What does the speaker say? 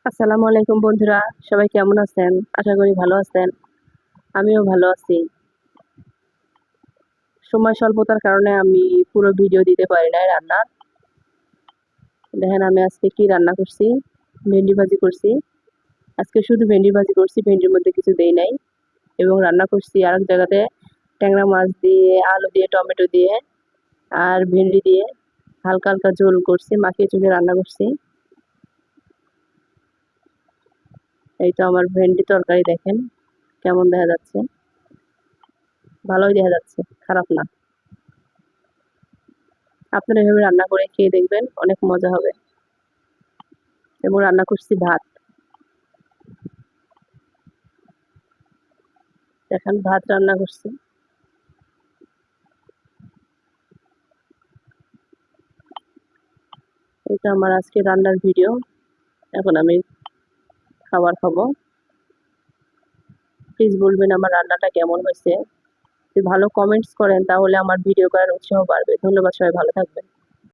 আসসালামু আলাইকুম বন্ধুরা, সবাই কেমন আছেন? আশা করি ভালো আছেন। আমিও ভালো আছি। সময় স্বল্পতার কারণে আমি পুরো ভিডিও দিতে পারি নাই রান্নার। দেখেন আমি আজকে কি রান্না করছি। ভেন্ডি ভাজি করছি। আজকে শুধু ভেন্ডি ভাজি করছি, ভেন্ডির মধ্যে কিছু দেই নাই। এবং রান্না করছি আরেক জায়গাতে ট্যাংরা মাছ দিয়ে, আলু দিয়ে, টমেটো দিয়ে আর ভেন্ডি দিয়ে হালকা হালকা ঝোল করছি, মাখিয়ে চুলে রান্না করছি। এই তো আমার ভেন্ডি তরকারি দেখেন কেমন দেখা যাচ্ছে। ভালোই দেখা যাচ্ছে, খারাপ না। আপনারা এভাবে রান্না করে খেয়ে দেখবেন, অনেক মজা হবে। এবং রান্না করছি ভাত। দেখেন ভাত রান্না করছি। এটা আমার আজকে রান্নার ভিডিও। এখন আমি খাবার খাবো। প্লিজ বলবেন আমার রান্নাটা কেমন হয়েছে। যদি ভালো কমেন্টস করেন তাহলে আমার ভিডিও করার উৎসাহ বাড়বে। ধন্যবাদ, সবাই ভালো থাকবেন।